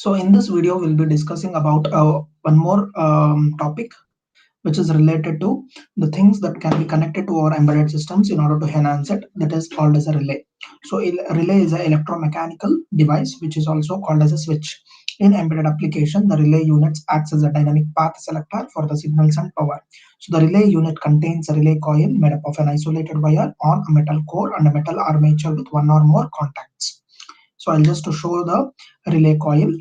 So in this video, we'll be discussing about one more topic which is related to the things that can be connected to our embedded systems in order to enhance it. That is called as a relay. So a relay is an electromechanical device which is also called as a switch. In embedded application, the relay units acts as a dynamic path selector for the signals and power. So the relay unit contains a relay coil made up of an isolated wire on a metal core and a metal armature with one or more contacts. So I'll just to show the relay coil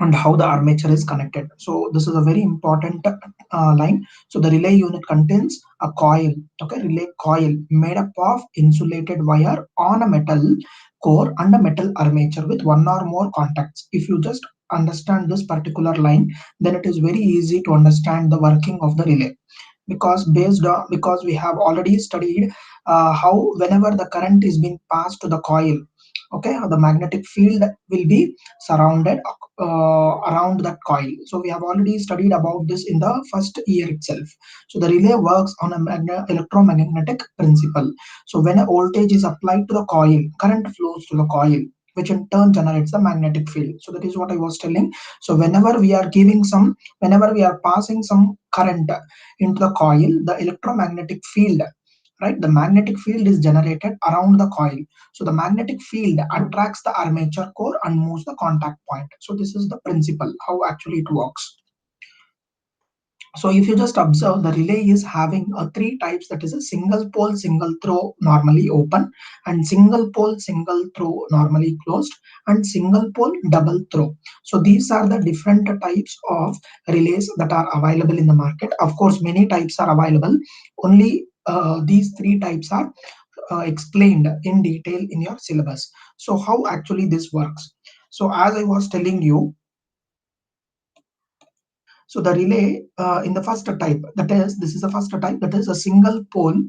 and how the armature is connected. So this is a very important line. So the relay unit contains a coil, okay, relay coil made up of insulated wire on a metal core and a metal armature with one or more contacts. If you just understand this particular line, then it is very easy to understand the working of the relay, because we have already studied how whenever the current is being passed to the coil, okay, the magnetic field will be surrounded around that coil. So we have already studied about this in the first year itself. So the relay works on a electromagnetic principle. So when a voltage is applied to the coil, current flows to the coil, which in turn generates the magnetic field. So that is what I was telling. So whenever we are passing some current into the coil, the electromagnetic field, right, the magnetic field is generated around the coil. So the magnetic field attracts the armature core and moves the contact point. So this is the principle how actually it works. So if you just observe, the relay is having three types, that is a single pole single throw normally open, and single pole single throw normally closed, and single pole double throw. So these are the different types of relays that are available in the market. Of course, many types are available. Only these three types are explained in detail in your syllabus. So how actually this works? So as I was telling you, so the relay in the first type, that is, this is the first type, that is a single pole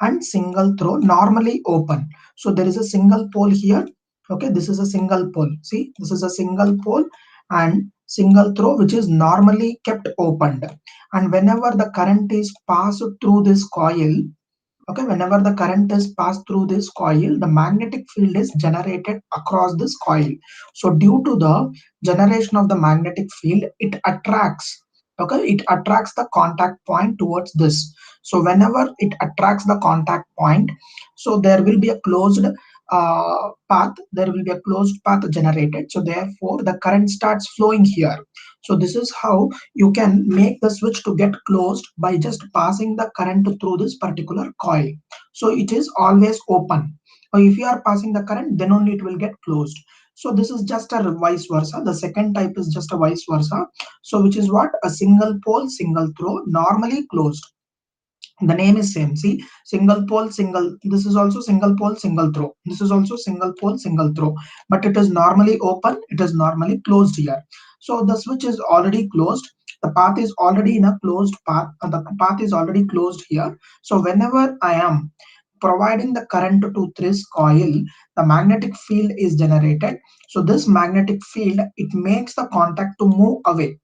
and single throw normally open. So there is a single pole here. Okay, this is a single pole. See, this is a single pole and single throw which is normally kept opened. And whenever the current is passed through this coil, okay, whenever the current is passed through this coil, the magnetic field is generated across this coil. So due to the generation of the magnetic field, it attracts, okay, it attracts the contact point towards this. So whenever it attracts the contact point, so there will be a closed path, there will be a closed path generated. So therefore the current starts flowing here. So this is how you can make the switch to get closed by just passing the current through this particular coil. So it is always open. Or if you are passing the current, then only it will get closed. So this is just a vice versa. The second type is just a vice versa. So which is what? A single pole, single throw, normally closed. The name is same. See, single pole single, this is also single pole single throw, this is also single pole single throw, but it is normally open, it is normally closed here. So the switch is already closed, the path is already in a closed path, and the path is already closed here. So whenever I am providing the current to this coil, the magnetic field is generated. So this magnetic field, it makes the contact to move away,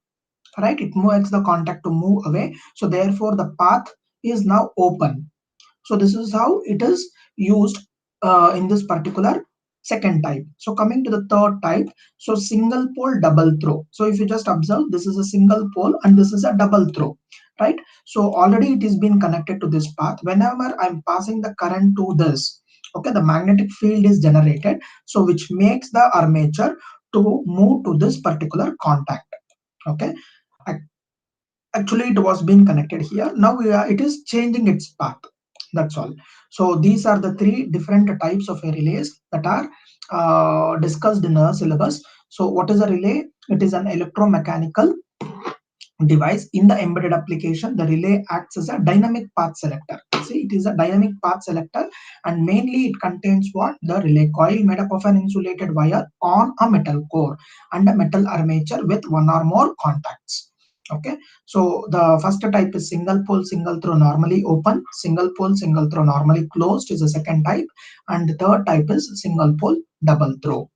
right, it makes the contact to move away. So therefore the path is now open. So this is how it is used in this particular second type. So coming to the third type, so single pole double throw. So if you just observe, this is a single pole and this is a double throw, right? So already it is been connected to this path. Whenever I'm passing the current to this, okay, the magnetic field is generated, so which makes the armature to move to this particular contact. Okay, actually it was being connected here. Now it is changing its path, that's all. So these are the three different types of relays that are discussed in a syllabus. So what is a relay? It is an electromechanical device. In the embedded application, the relay acts as a dynamic path selector. See, it is a dynamic path selector, and mainly it contains what? The relay coil made up of an insulated wire on a metal core and a metal armature with one or more contacts. Okay, so the first type is single pole single throw normally open, single pole single throw normally closed is the second type, and the third type is single pole double throw.